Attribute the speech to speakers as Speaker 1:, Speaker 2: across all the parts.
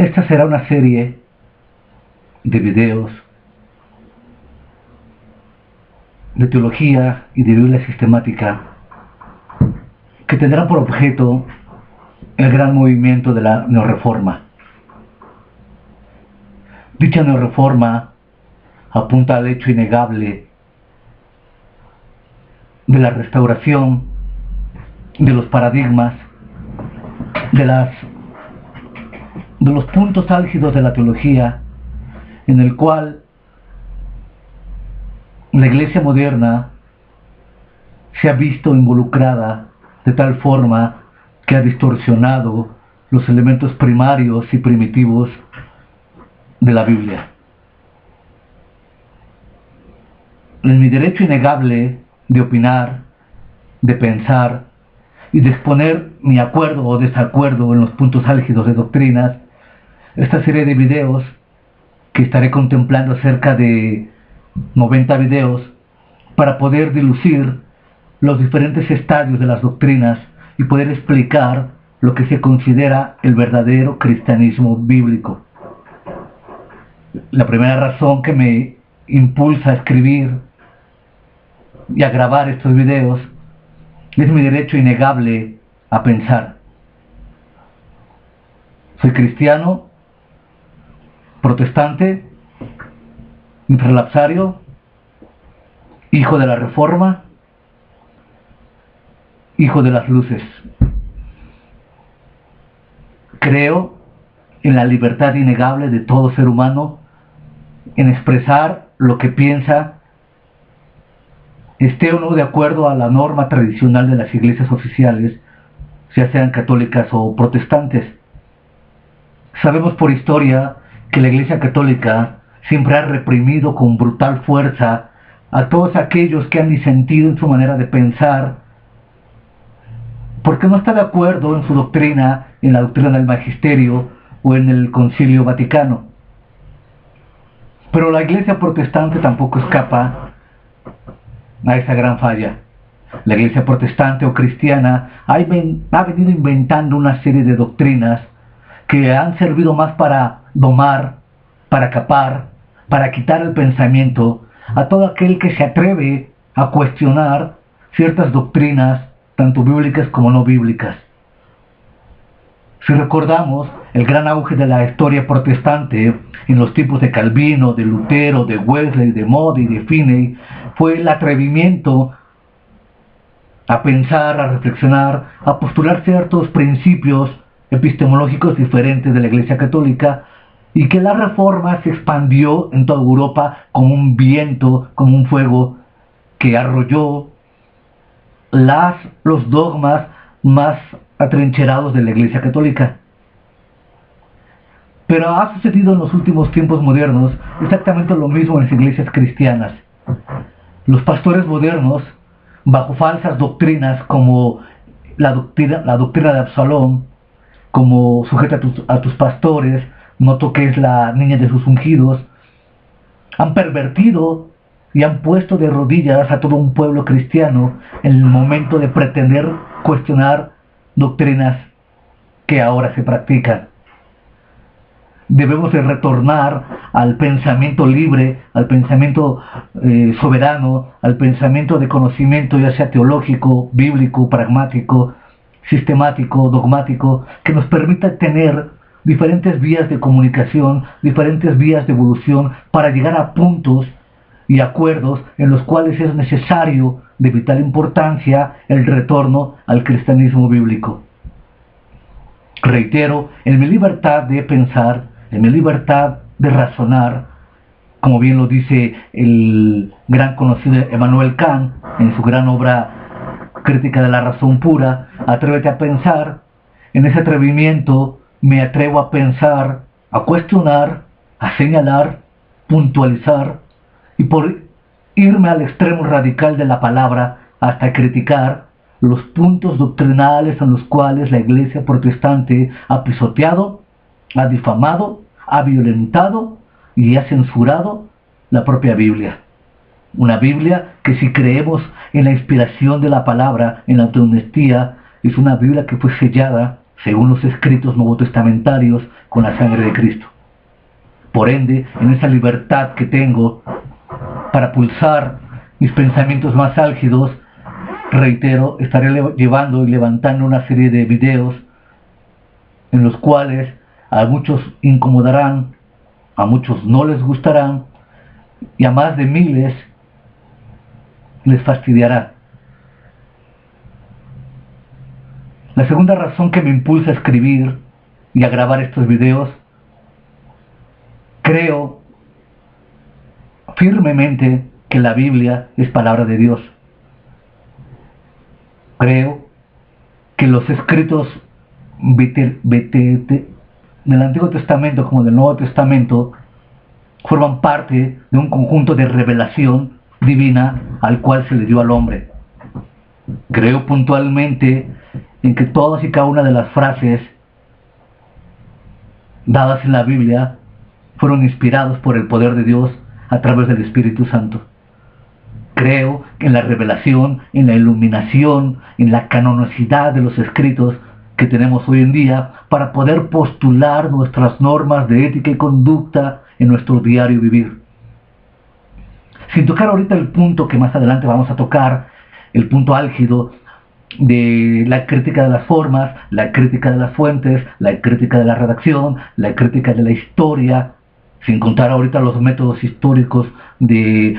Speaker 1: Esta será una serie de videos de teología y de Biblia sistemática que tendrán por objeto el gran movimiento de la neorreforma. Dicha neorreforma apunta al hecho innegable de la restauración de los paradigmas, de los puntos álgidos de la teología, en el cual la Iglesia moderna se ha visto involucrada de tal forma que ha distorsionado los elementos primarios y primitivos de la Biblia. En mi derecho innegable de opinar, de pensar y de exponer mi acuerdo o desacuerdo en los puntos álgidos de doctrinas, esta serie de videos que estaré contemplando, cerca de 90 videos, para poder dilucir los diferentes estadios de las doctrinas y poder explicar lo que se considera el verdadero cristianismo bíblico. La primera razón que me impulsa a escribir y a grabar estos videos es mi derecho innegable a pensar. Soy cristiano, protestante, interlapsario, hijo de la Reforma, hijo de las luces. Creo en la libertad innegable de todo ser humano en expresar lo que piensa, esté o no de acuerdo a la norma tradicional de las iglesias oficiales, ya sean católicas o protestantes. Sabemos por historia que la Iglesia Católica siempre ha reprimido con brutal fuerza a todos aquellos que han disentido en su manera de pensar, porque no está de acuerdo en su doctrina, en la doctrina del Magisterio o en el Concilio Vaticano. Pero la Iglesia protestante tampoco escapa a esa gran falla. La Iglesia protestante o cristiana ha venido inventando una serie de doctrinas que han servido más para domar, para capar, para quitar el pensamiento a todo aquel que se atreve a cuestionar ciertas doctrinas, tanto bíblicas como no bíblicas. Si recordamos el gran auge de la historia protestante en los tiempos de Calvino, de Lutero, de Wesley, de Moody, de Finney, fue el atrevimiento a pensar, a reflexionar, a postular ciertos principios epistemológicos diferentes de la Iglesia Católica, y que la Reforma se expandió en toda Europa como un viento, como un fuego que arrolló los dogmas más atrincherados de la Iglesia Católica. Pero ha sucedido en los últimos tiempos modernos exactamente lo mismo en las iglesias cristianas. Los pastores modernos, bajo falsas doctrinas como la doctrina de Absalón, como sujeta a tus pastores, no toques la niña de sus ungidos, han pervertido y han puesto de rodillas a todo un pueblo cristiano en el momento de pretender cuestionar doctrinas que ahora se practican. Debemos de retornar al pensamiento libre, al pensamiento soberano, al pensamiento de conocimiento, ya sea teológico, bíblico, pragmático, sistemático, dogmático, que nos permita tener diferentes vías de comunicación, diferentes vías de evolución para llegar a puntos y acuerdos en los cuales es necesario, de vital importancia, el retorno al cristianismo bíblico. Reitero, en mi libertad de pensar, en mi libertad de razonar, como bien lo dice el gran conocido Immanuel Kant en su gran obra Crítica de la razón pura, atrévete a pensar. En ese atrevimiento me atrevo a pensar, a cuestionar, a señalar, puntualizar, y por irme al extremo radical de la palabra hasta criticar los puntos doctrinales en los cuales la Iglesia protestante ha pisoteado, ha difamado, ha violentado y ha censurado la propia Biblia. Una Biblia que, si creemos en la inspiración de la palabra, en la autohonestía, es una Biblia que fue sellada según los escritos nuevotestamentarios con la sangre de Cristo. Por ende, en esa libertad que tengo para pulsar mis pensamientos más álgidos, reitero, estaré llevando y levantando una serie de videos en los cuales a muchos incomodarán, a muchos no les gustarán y a más de miles les fastidiará. La segunda razón que me impulsa a escribir y a grabar estos videos, creo firmemente que la Biblia es palabra de Dios. Creo que los escritos del Antiguo Testamento como del Nuevo Testamento forman parte de un conjunto de revelación divina al cual se le dio al hombre. Creo puntualmente en que todas y cada una de las frases dadas en la Biblia fueron inspirados por el poder de Dios a través del Espíritu Santo. Creo en la revelación, en la iluminación, en la canonicidad de los escritos que tenemos hoy en día para poder postular nuestras normas de ética y conducta en nuestro diario vivir. Sin tocar ahorita el punto que más adelante vamos a tocar, el punto álgido de la crítica de las formas, la crítica de las fuentes, la crítica de la redacción, la crítica de la historia, sin contar ahorita los métodos históricos de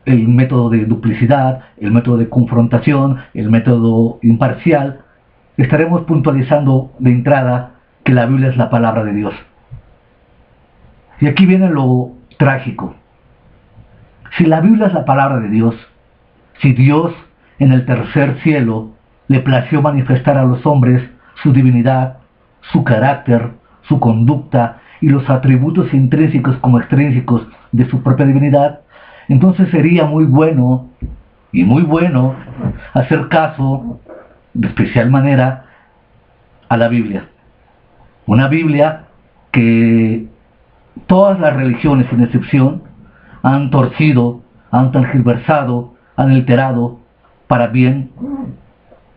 Speaker 1: el método de duplicidad, el método de confrontación, el método imparcial. Estaremos puntualizando de entrada que la Biblia es la palabra de Dios. Y aquí viene lo trágico. Si la Biblia es la palabra de Dios, si Dios en el tercer cielo le plació manifestar a los hombres su divinidad, su carácter, su conducta y los atributos intrínsecos como extrínsecos de su propia divinidad, entonces sería muy bueno hacer caso de especial manera a la Biblia. Una Biblia que todas las religiones sin excepción han torcido, han tergiversado, han alterado para bien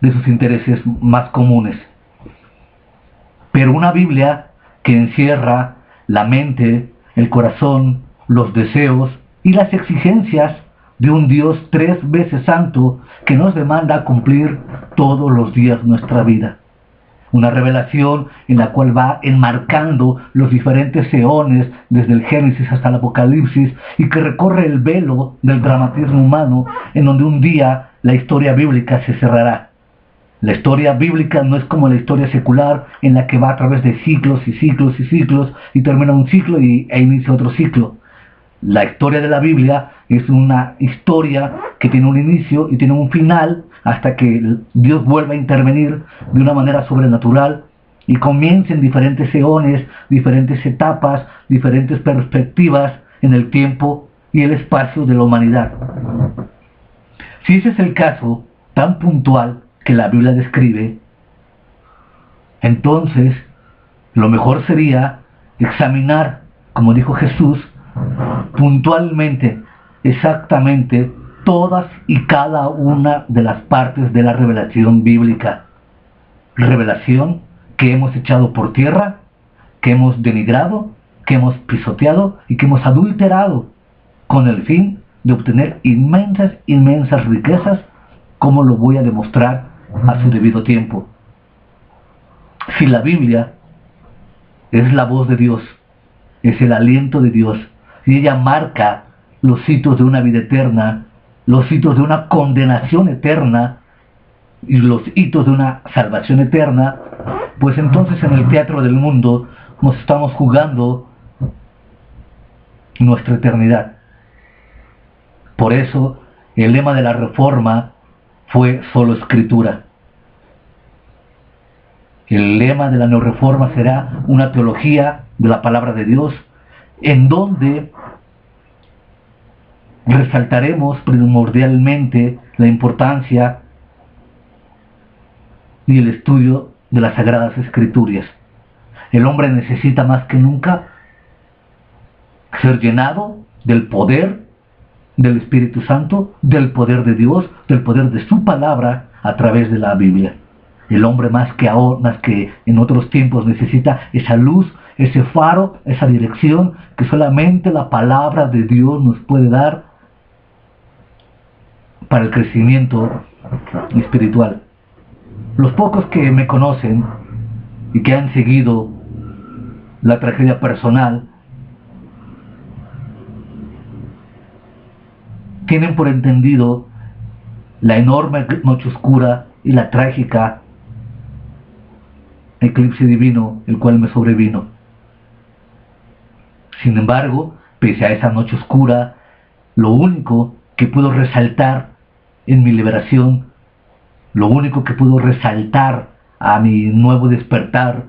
Speaker 1: de sus intereses más comunes. Pero una Biblia que encierra la mente, el corazón, los deseos y las exigencias de un Dios 3 veces santo que nos demanda cumplir todos los días nuestra vida. Una revelación en la cual va enmarcando los diferentes eones desde el Génesis hasta el Apocalipsis y que recorre el velo del dramatismo humano en donde un día la historia bíblica se cerrará. La historia bíblica no es como la historia secular en la que va a través de ciclos y ciclos y ciclos y termina un ciclo e inicia otro ciclo. La historia de la Biblia es una historia que tiene un inicio y tiene un final hasta que Dios vuelva a intervenir de una manera sobrenatural y comiencen diferentes eones, diferentes etapas, diferentes perspectivas en el tiempo y el espacio de la humanidad. Si ese es el caso tan puntual que la Biblia describe, entonces lo mejor sería examinar, como dijo Jesús, puntualmente, exactamente, todas y cada una de las partes de la revelación bíblica. Revelación que hemos echado por tierra, que hemos denigrado, que hemos pisoteado y que hemos adulterado con el fin de obtener inmensas riquezas, como lo voy a demostrar a su debido tiempo. Si la Biblia es la voz de Dios, es el aliento de Dios, y ella marca los hitos de una vida eterna, los hitos de una condenación eterna y los hitos de una salvación eterna, pues entonces en el teatro del mundo nos estamos jugando nuestra eternidad. Por eso el lema de la Reforma fue solo escritura. El lema de la Neorreforma será una teología de la palabra de Dios, en donde resaltaremos primordialmente la importancia y el estudio de las Sagradas Escrituras. El hombre necesita más que nunca ser llenado del poder del Espíritu Santo, del poder de Dios, del poder de su palabra a través de la Biblia. El hombre más que ahora, más que en otros tiempos, necesita esa luz, ese faro, esa dirección que solamente la palabra de Dios nos puede dar para el crecimiento espiritual. Los pocos que me conocen y que han seguido la tragedia personal tienen por entendido la enorme noche oscura y la trágica eclipse divino el cual me sobrevino. Sin embargo, pese a esa noche oscura, lo único que pudo resaltar en mi liberación, lo único que pudo resaltar a mi nuevo despertar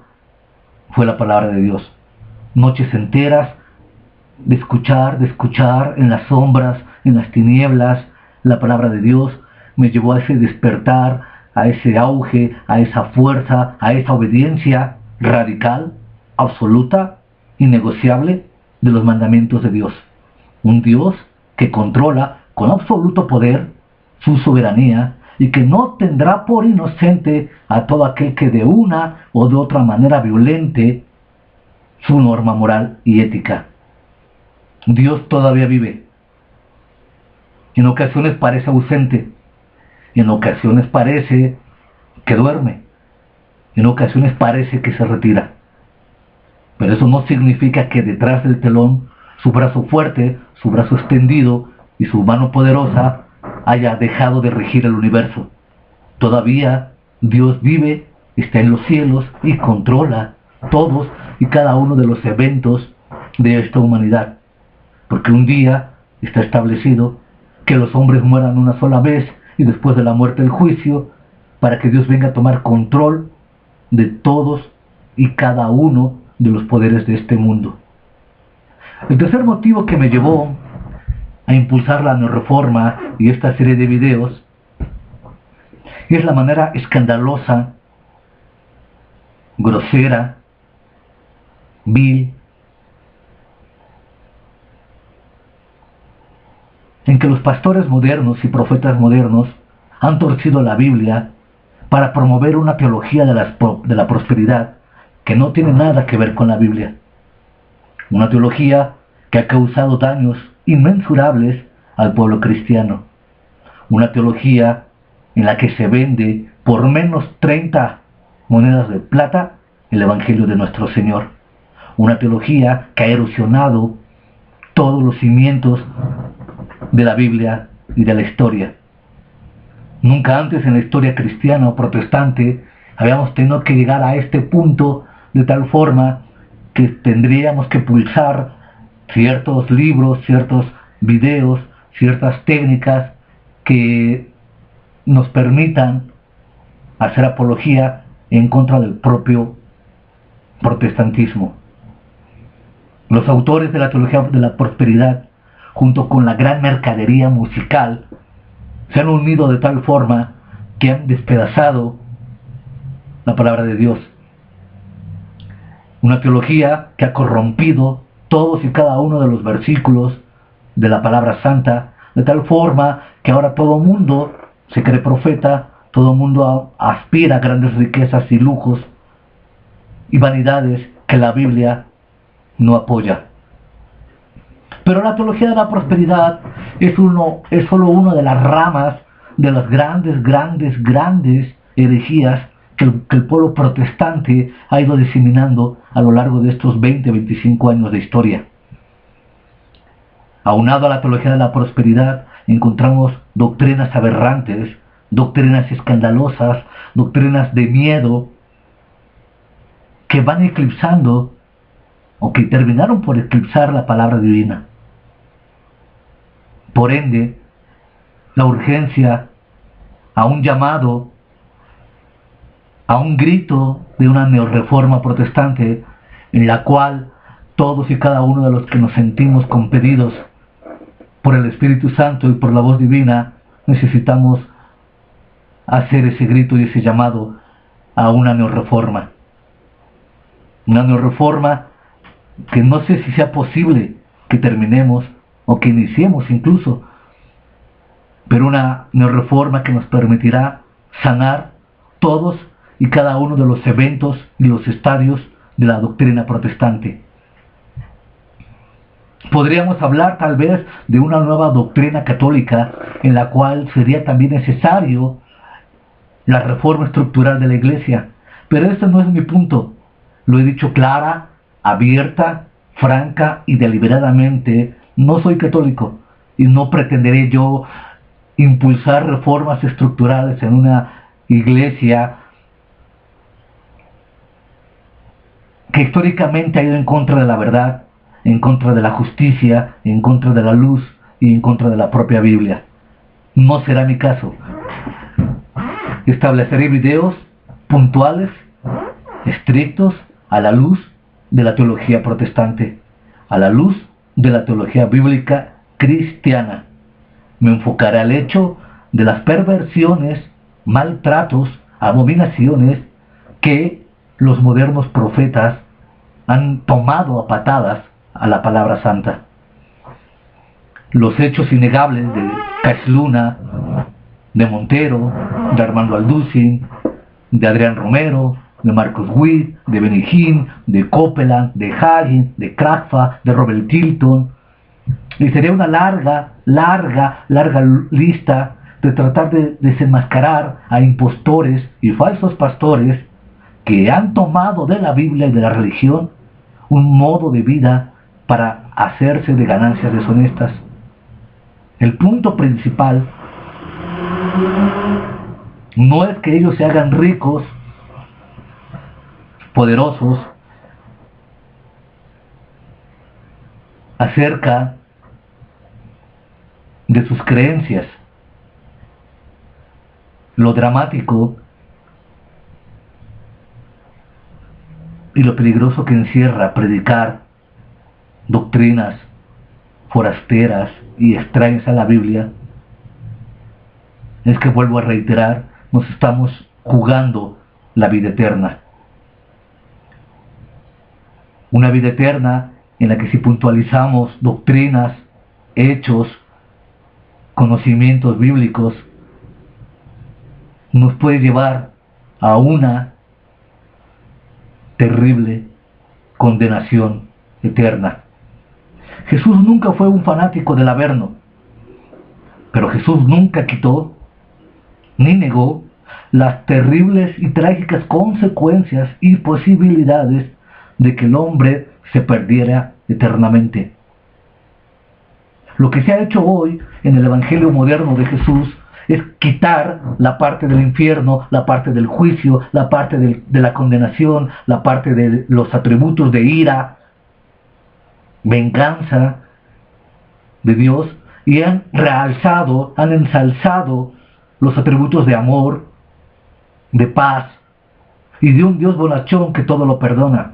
Speaker 1: fue la palabra de Dios. Noches enteras de escuchar en las sombras, en las tinieblas, la palabra de Dios me llevó a ese despertar, a ese auge, a esa fuerza, a esa obediencia radical, absoluta, innegociable de los mandamientos de Dios. Un Dios que controla con absoluto poder su soberanía y que no tendrá por inocente a todo aquel que de una o de otra manera violente su norma moral y ética. Dios todavía vive. En ocasiones parece ausente, en ocasiones parece que duerme, en ocasiones parece que se retira. Pero eso no significa que detrás del telón su brazo fuerte, su brazo extendido y su mano poderosa haya dejado de regir el universo. Todavía Dios vive, está en los cielos y controla todos y cada uno de los eventos de esta humanidad. Porque un día está establecido que los hombres mueran una sola vez y después de la muerte el juicio, para que Dios venga a tomar control de todos y cada uno de los poderes de este mundo. El tercer motivo que me llevó a impulsar la neorreforma y esta serie de videos es la manera escandalosa, grosera, vil, en que los pastores modernos y profetas modernos han torcido la Biblia para promover una teología de la prosperidad que no tiene nada que ver con la Biblia. Una teología que ha causado daños inmensurables al pueblo cristiano. Una teología en la que se vende por menos 30 monedas de plata el Evangelio de nuestro Señor. Una teología que ha erosionado todos los cimientos de la Biblia y de la historia. Nunca antes en la historia cristiana o protestante habíamos tenido que llegar a este punto de tal forma que tendríamos que pulsar ciertos libros, ciertos videos, ciertas técnicas que nos permitan hacer apología en contra del propio protestantismo. Los autores de la teología de la prosperidad, junto con la gran mercadería musical, se han unido de tal forma que han despedazado la palabra de Dios. Una teología que ha corrompido todos y cada uno de los versículos de la palabra santa, de tal forma que ahora todo mundo se cree profeta, todo mundo aspira a grandes riquezas y lujos y vanidades que la Biblia no apoya. Pero la teología de la prosperidad es solo una de las ramas de las grandes herejías que el pueblo protestante ha ido diseminando a lo largo de estos 20-25 años de historia. Aunado a la teología de la prosperidad, encontramos doctrinas aberrantes, doctrinas escandalosas, doctrinas de miedo, que van eclipsando o que terminaron por eclipsar la palabra divina. Por ende, la urgencia a un llamado, a un grito de una neorreforma protestante en la cual todos y cada uno de los que nos sentimos compelidos por el Espíritu Santo y por la voz divina necesitamos hacer ese grito y ese llamado a una neorreforma. Una neorreforma que no sé si sea posible que terminemos o que iniciemos incluso, pero una neorreforma que nos permitirá sanar todos y cada uno de los eventos y los estadios de la doctrina protestante. Podríamos hablar tal vez de una nueva doctrina católica en la cual sería también necesario la reforma estructural de la Iglesia. Pero este no es mi punto. Lo he dicho clara, abierta, franca y deliberadamente. No soy católico y no pretenderé yo impulsar reformas estructurales en una iglesia que históricamente ha ido en contra de la verdad, en contra de la justicia, en contra de la luz y en contra de la propia Biblia. No será mi caso. Estableceré videos puntuales, estrictos, a la luz de la teología protestante, a la luz de la teología bíblica cristiana. Me enfocaré al hecho de las perversiones, maltratos, abominaciones que los modernos profetas han tomado a patadas a la palabra santa. Los hechos innegables de Casluna, de Montero, de Armando Alducin, de Adrián Romero, de Marcos Witt, de Benigín, de Copeland, de Hagin, de Krapfa, de Robert Tilton. Y sería una larga lista de tratar de desenmascarar a impostores y falsos pastores que han tomado de la Biblia y de la religión un modo de vida para hacerse de ganancias deshonestas. El punto principal no es que ellos se hagan ricos, poderosos, acerca de sus creencias. Lo dramático y lo peligroso que encierra predicar doctrinas forasteras y extrañas a la Biblia es que, vuelvo a reiterar, nos estamos jugando la vida eterna. Una vida eterna en la que, si puntualizamos doctrinas, hechos, conocimientos bíblicos, nos puede llevar a una terrible condenación eterna. Jesús nunca fue un fanático del Averno, pero Jesús nunca quitó ni negó las terribles y trágicas consecuencias y posibilidades de que el hombre se perdiera eternamente. Lo que se ha hecho hoy en el Evangelio moderno de Jesús es quitar la parte del infierno, la parte del juicio, la parte de la condenación, la parte de los atributos de ira, venganza de Dios, y han realzado, han ensalzado los atributos de amor, de paz y de un Dios bonachón que todo lo perdona.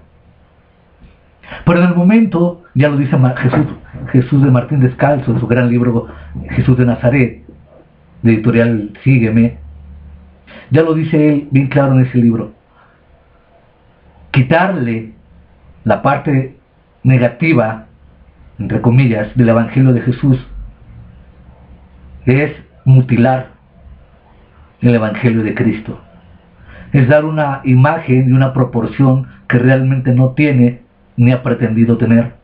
Speaker 1: Pero en el momento, ya lo dice Jesús de Martín Descalzo en su gran libro Jesús de Nazaret, de editorial Sígueme, ya lo dice él bien claro en ese libro. Quitarle la parte negativa, entre comillas, del Evangelio de Jesús es mutilar el Evangelio de Cristo. Es dar una imagen y una proporción que realmente no tiene ni ha pretendido tener.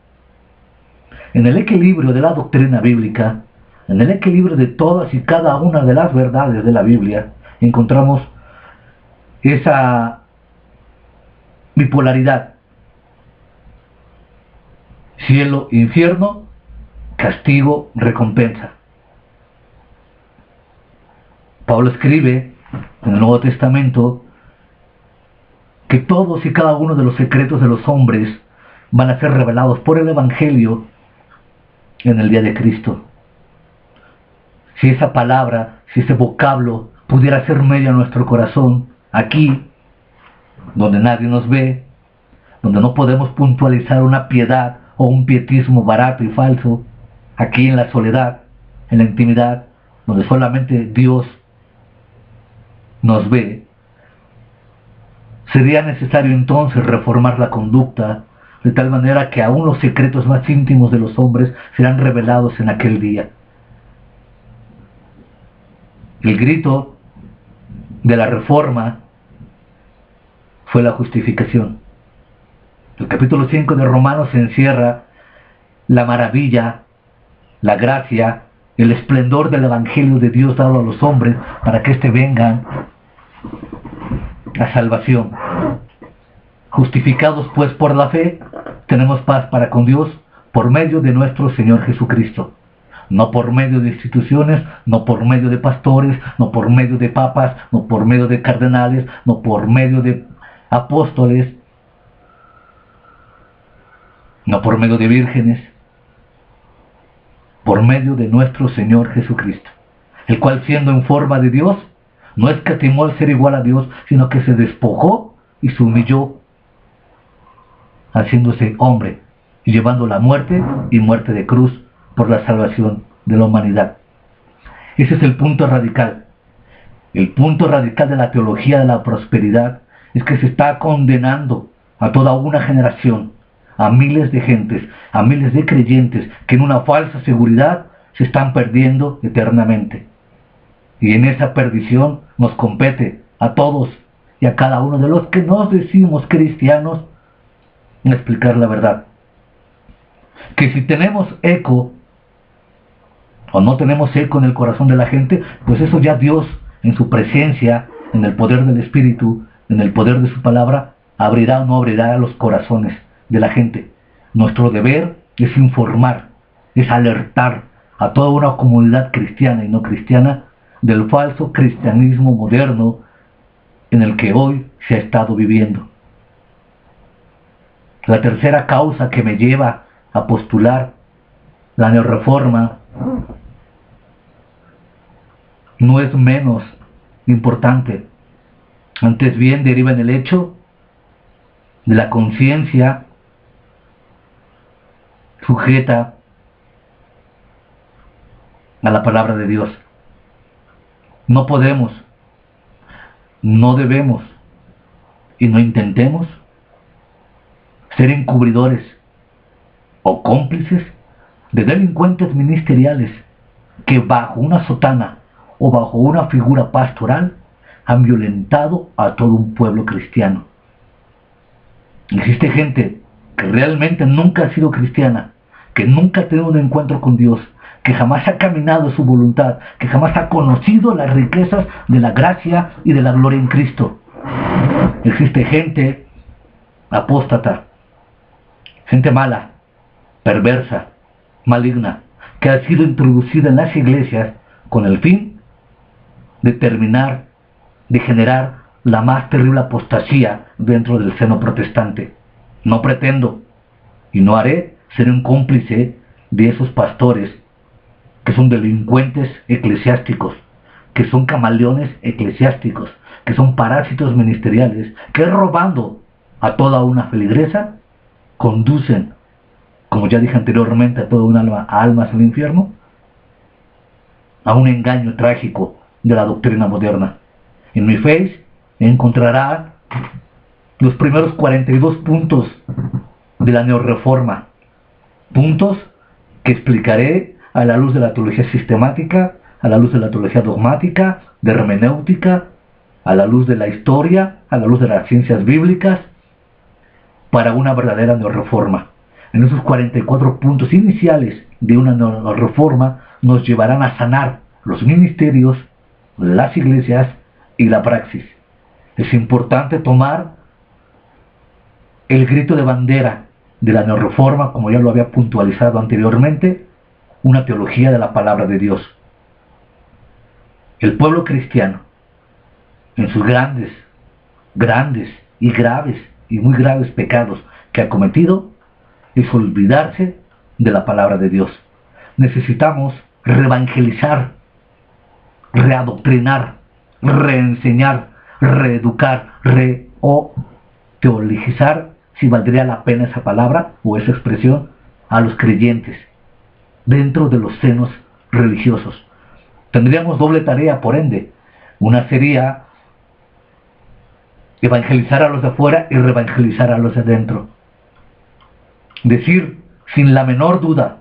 Speaker 1: En el equilibrio de la doctrina bíblica, en el equilibrio de todas y cada una de las verdades de la Biblia, encontramos esa bipolaridad. Cielo, infierno, castigo, recompensa. Pablo escribe en el Nuevo Testamento que todos y cada uno de los secretos de los hombres van a ser revelados por el Evangelio en el día de Cristo. Si esa palabra, si ese vocablo pudiera ser medio a nuestro corazón, aquí, donde nadie nos ve, donde no podemos puntualizar una piedad o un pietismo barato y falso, aquí en la soledad, en la intimidad, donde solamente Dios nos ve, sería necesario entonces reformar la conducta de tal manera que aún los secretos más íntimos de los hombres serán revelados en aquel día. El grito de la reforma fue la justificación. El capítulo 5 de Romanos encierra la maravilla, la gracia, el esplendor del Evangelio de Dios dado a los hombres para que éste vengan a salvación. Justificados pues por la fe, tenemos paz para con Dios por medio de nuestro Señor Jesucristo. No por medio de instituciones, no por medio de pastores, no por medio de papas, no por medio de cardenales, no por medio de apóstoles, no por medio de vírgenes, por medio de nuestro Señor Jesucristo, el cual siendo en forma de Dios, no escatimó al ser igual a Dios, sino que se despojó y se humilló, haciéndose hombre y llevando la muerte y muerte de cruz por la salvación de la humanidad. Ese es el punto radical. El punto radical de la teología de la prosperidad es que se está condenando a toda una generación, a miles de gentes, a miles de creyentes que en una falsa seguridad se están perdiendo eternamente. Y en esa perdición nos compete a todos y a cada uno de los que nos decimos cristianos explicar la verdad. Que si tenemos eco o no tenemos eco en el corazón de la gente, pues eso ya Dios, en su presencia, en el poder del Espíritu, en el poder de su palabra, abrirá o no abrirá los corazones de la gente. Nuestro deber es informar, es alertar a toda una comunidad cristiana y no cristiana del falso cristianismo moderno en el que hoy se ha estado viviendo. La tercera causa que me lleva a postular la neorreforma no es menos importante, antes bien deriva en el hecho de la conciencia sujeta a la palabra de Dios. No podemos, no debemos y no intentemos ser encubridores o cómplices de delincuentes ministeriales que bajo una sotana o bajo una figura pastoral han violentado a todo un pueblo cristiano. Existe gente que realmente nunca ha sido cristiana, que nunca ha tenido un encuentro con Dios, que jamás ha caminado su voluntad, que jamás ha conocido las riquezas de la gracia y de la gloria en Cristo. Existe gente apóstata, gente mala, perversa, maligna, que ha sido introducida en las iglesias con el fin de terminar, de generar la más terrible apostasía dentro del seno protestante. No pretendo y no haré ser un cómplice de esos pastores que son delincuentes eclesiásticos, que son camaleones eclesiásticos, que son parásitos ministeriales, que robando a toda una feligresa conducen, como ya dije anteriormente, a toda una alma a almas al infierno, a un engaño trágico de la doctrina moderna. En mi Face encontrará los primeros 42 puntos de la neorreforma, puntos que explicaré a la luz de la teología sistemática, a la luz de la teología dogmática, de hermenéutica, a la luz de la historia, a la luz de las ciencias bíblicas, para una verdadera neorreforma. En esos 44 puntos iniciales de una neorreforma nos llevarán a sanar los ministerios, las iglesias y la praxis. Es importante tomar el grito de bandera de la neorreforma, como ya lo había puntualizado anteriormente, una teología de la palabra de Dios. El pueblo cristiano, en sus grandes y graves y muy graves pecados que ha cometido, es olvidarse de la palabra de Dios. Necesitamos reevangelizar, readoctrinar, reenseñar, reeducar, teologizar, si valdría la pena esa palabra o esa expresión, a los creyentes dentro de los senos religiosos. Tendríamos doble tarea, por ende. Una sería evangelizar a los de afuera y reevangelizar a los de adentro. Decir sin la menor duda,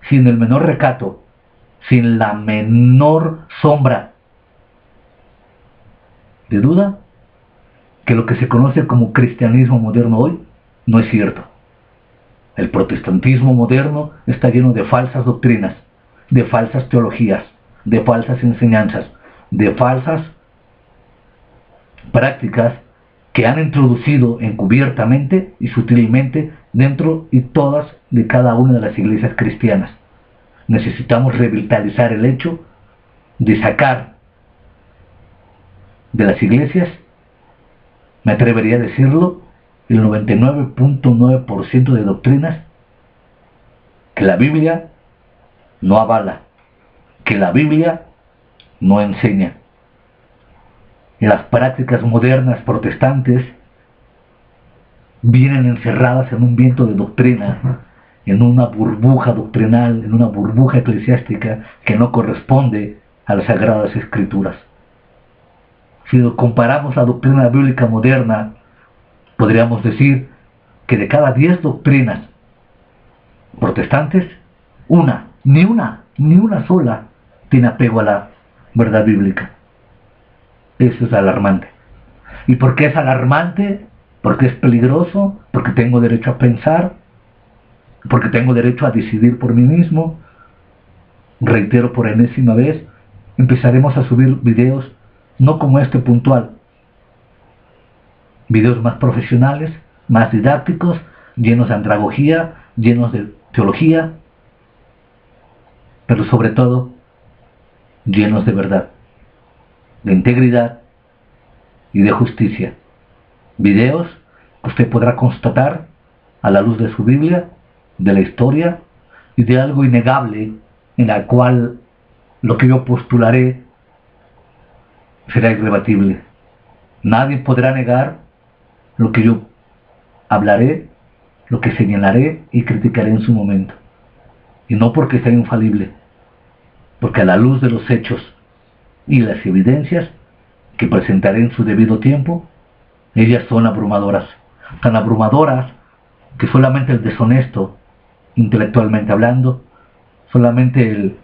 Speaker 1: sin el menor recato, sin la menor sombra de duda, que lo que se conoce como cristianismo moderno hoy No es cierto. El protestantismo moderno está lleno de falsas doctrinas, de falsas teologías, de falsas enseñanzas, de falsas prácticas que han introducido encubiertamente y sutilmente dentro y todas de cada una de las iglesias cristianas. Necesitamos revitalizar el hecho de sacar de las iglesias, me atrevería a decirlo, el 99.9% de doctrinas que la Biblia no avala, que la Biblia no enseña. Y las prácticas modernas protestantes vienen encerradas en un viento de doctrina, en una burbuja doctrinal, en una burbuja eclesiástica que no corresponde a las Sagradas Escrituras. Si comparamos la doctrina bíblica moderna, podríamos decir que de cada 10 doctrinas protestantes, ni una sola tiene apego a la verdad bíblica. Eso es alarmante. ¿Y por qué es alarmante? Porque es peligroso, porque tengo derecho a pensar, porque tengo derecho a decidir por mí mismo. Reitero por enésima vez, empezaremos a subir videos no como este puntual, videos más profesionales, más didácticos, llenos de andragogía, llenos de teología, pero sobre todo llenos de verdad, de integridad y de justicia. Videos que usted podrá constatar a la luz de su Biblia, de la historia y de algo innegable en la cual lo que yo postularé será irrebatible. Nadie podrá negar lo que yo hablaré, lo que señalaré y criticaré en su momento. Y no porque sea infalible, porque a la luz de los hechos y las evidencias que presentaré en su debido tiempo, ellas son abrumadoras, tan abrumadoras que solamente el deshonesto, intelectualmente hablando, solamente el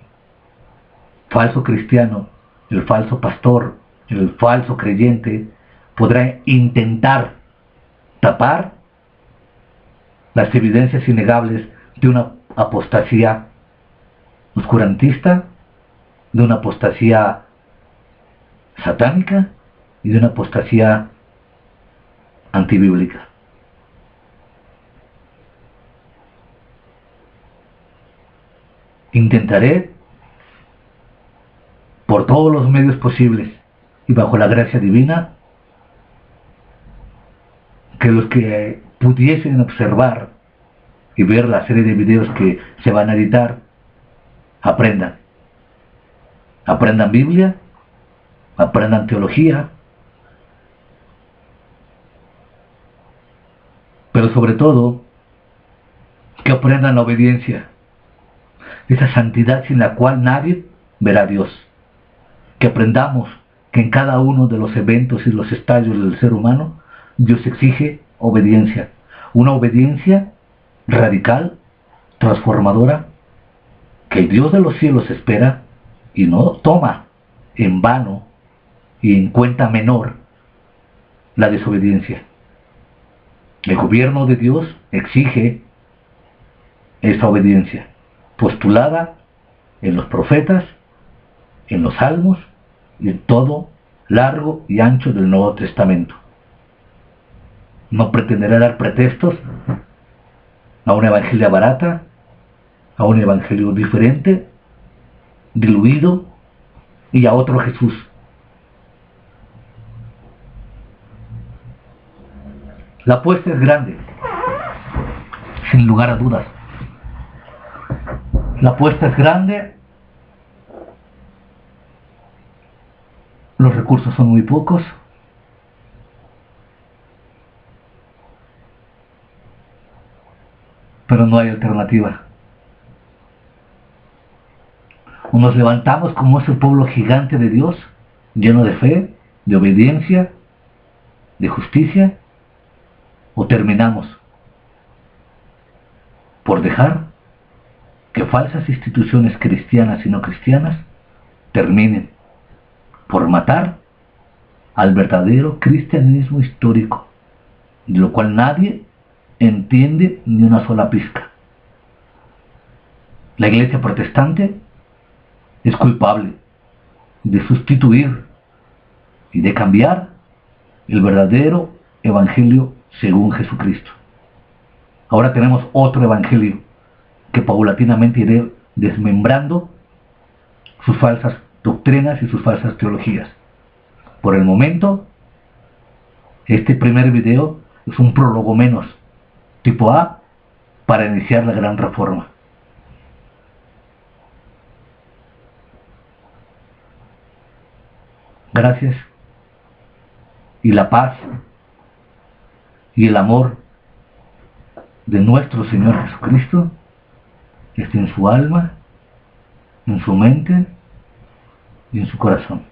Speaker 1: falso cristiano, el falso pastor, el falso creyente, podrá intentar tapar las evidencias innegables de una apostasía oscurantista, de una apostasía satánica y de una apostasía antibíblica. Intentaré por todos los medios posibles y bajo la gracia divina que los que pudiesen observar y ver la serie de videos que se van a editar aprendan Biblia, aprendan teología, pero sobre todo que aprendan la obediencia, esa santidad sin la cual nadie verá a Dios. Que aprendamos que en cada uno de los eventos y los estadios del ser humano Dios exige obediencia, una obediencia radical, transformadora, que el Dios de los cielos espera y no toma en vano y en cuenta menor la desobediencia. El gobierno de Dios exige esa obediencia, postulada en los profetas, en los salmos y en todo largo y ancho del Nuevo Testamento. No pretenderá dar pretextos a una evangelia barata, a un evangelio diferente, diluido, y a otro Jesús. La apuesta es grande, sin lugar a dudas. La apuesta es grande, los recursos son muy pocos, pero no hay alternativa. O nos levantamos como ese pueblo gigante de Dios, lleno de fe, de obediencia, de justicia, o terminamos por dejar que falsas instituciones cristianas y no cristianas terminen por matar al verdadero cristianismo histórico, de lo cual nadie entiende ni una sola pizca. La Iglesia protestante es culpable de sustituir y de cambiar el verdadero evangelio según Jesucristo. Ahora tenemos otro evangelio que paulatinamente iré desmembrando sus falsas doctrinas y sus falsas teologías. Por el momento, este primer video es un prólogo menos, tipo A, para iniciar la gran reforma. Gracias, y la paz y el amor de nuestro Señor Jesucristo esté en su alma, en su mente y en su corazón.